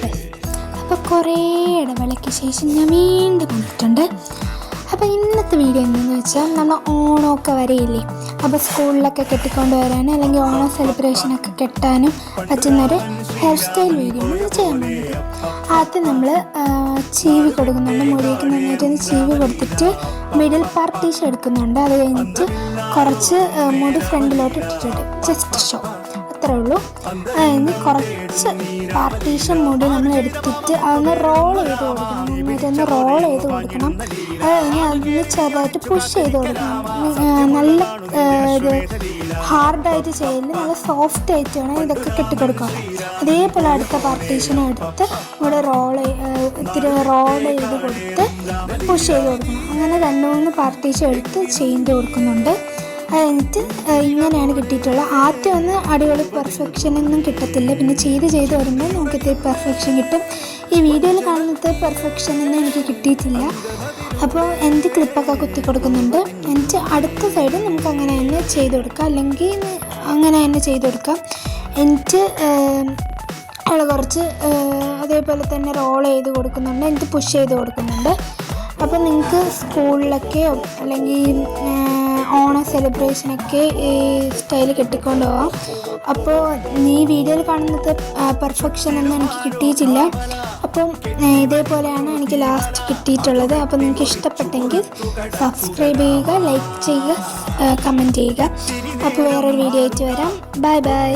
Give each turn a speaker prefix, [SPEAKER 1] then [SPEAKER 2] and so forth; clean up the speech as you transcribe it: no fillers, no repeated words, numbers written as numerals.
[SPEAKER 1] Guys, അപ്പോൾ കുറേ ഇടവേളയ്ക്ക് ശേഷം ഞാൻ വീണ്ടും വന്നിട്ടുണ്ട്. അപ്പോൾ ഇന്നത്തെ വീഡിയോ എന്താണെന്ന് വെച്ചാൽ നമ്മൾ ഓണമൊക്കെ വരെയില്ലേ, അപ്പോൾ സ്കൂളിലൊക്കെ കെട്ടിക്കൊണ്ട് വരാനും അല്ലെങ്കിൽ ഓണം സെലിബ്രേഷനൊക്കെ കെട്ടാനും പറ്റുന്നൊരു ഹെയർ സ്റ്റൈൽ വീഡിയോ നമ്മൾ ചെയ്യാൻ പോകുന്നത്. ആദ്യം നമ്മൾ ചീവി കൊടുക്കുന്നുണ്ട്, മുടിയൊക്കെ നന്നായിട്ടൊന്ന് ചീവി കൊടുത്തിട്ട് മിഡിൽ പാർട്ടീഷൻ എടുക്കുന്നുണ്ട്. അത് കഴിഞ്ഞിട്ട് കുറച്ച് മുടി ഫ്രണ്ടിലോട്ട് ഇട്ടിട്ടുണ്ട്, ജസ്റ്റ് ഷോ, അത്രേ ഉള്ളൂ. അതിന് കുറച്ച് പാർട്ടീഷൻ മുടി നമ്മൾ എടുത്തിട്ട് അതൊന്ന് റോൾ ചെയ്ത് കൊടുക്കണം, നന്നായിട്ടൊന്ന് റോൾ ചെയ്ത് കൊടുക്കണം. അത് കഴിഞ്ഞ് അതിന് ചെറുതായിട്ട് പുഷ് ചെയ്ത് കൊടുക്കണം. നല്ല ഇത് ഹാർഡായിട്ട് ചെയ്യില്ല, നല്ല സോഫ്റ്റ് ആയിട്ട് വേണം ഇതൊക്കെ കെട്ടിക്കൊടുക്കണം. അതേപോലെ അടുത്ത പാർട്ടീഷനും എടുത്ത് ഇവിടെ ഇത്തിരി റോൾ ചെയ്ത് കൊടുത്ത് പുഷ് ചെയ്ത് കൊടുക്കണം. അങ്ങനെ 2-3 പാർട്ടീഷൻ എടുത്ത് ചെയ്ത് കൊടുക്കുന്നുണ്ട്. അത് കഴിഞ്ഞിട്ട് ഇങ്ങനെയാണ് കിട്ടിയിട്ടുള്ളത്. ആദ്യം ഒന്ന് അടിപൊളി പെർഫെക്ഷനൊന്നും കിട്ടത്തില്ല, പിന്നെ ചെയ്ത് വരുമ്പോൾ നമുക്ക് ഇത്തിരി പെർഫെക്ഷൻ കിട്ടും. ഈ വീഡിയോയിൽ കാണുന്നത് പെർഫെക്ഷനൊന്നും എനിക്ക് കിട്ടിയിട്ടില്ല. അപ്പോൾ എൻ്റെ ക്ലിപ്പൊക്കെ കുത്തി കൊടുക്കുന്നുണ്ട്. എന്നിട്ട് അടുത്ത സൈഡ് നമുക്ക് അങ്ങനെ തന്നെ ചെയ്ത് കൊടുക്കാം, അല്ലെങ്കിൽ അങ്ങനെ തന്നെ ചെയ്ത് കൊടുക്കാം. എന്നിട്ട് അവിടെ കുറച്ച് അതേപോലെ തന്നെ റോൾ ചെയ്ത് കൊടുക്കുന്നുണ്ട്, എന്നിട്ട് പുഷ് ചെയ്ത് കൊടുക്കുന്നുണ്ട്. അപ്പോൾ നിങ്ങൾക്ക് സ്കൂളിലൊക്കെയോ അല്ലെങ്കിൽ ഓണം സെലിബ്രേഷനൊക്കെ ഈ സ്റ്റൈൽ കെട്ടിക്കൊണ്ട് പോവാം. അപ്പോൾ ഈ വീഡിയോയിൽ കാണുന്നത് പെർഫെക്ഷനൊന്നും എനിക്ക് കിട്ടിയിട്ടില്ല. അപ്പം ഇതേപോലെയാണ് എനിക്ക് ലാസ്റ്റ് കിട്ടിയിട്ടുള്ളത്. അപ്പോൾ നിങ്ങൾക്ക് ഇഷ്ടപ്പെട്ടെങ്കിൽ സബ്സ്ക്രൈബ് ചെയ്യുക, ലൈക്ക് ചെയ്യുക, കമൻറ്റ് ചെയ്യുക. അപ്പോൾ വേറൊരു വീഡിയോ ആയിട്ട് വരാം. Bye bye.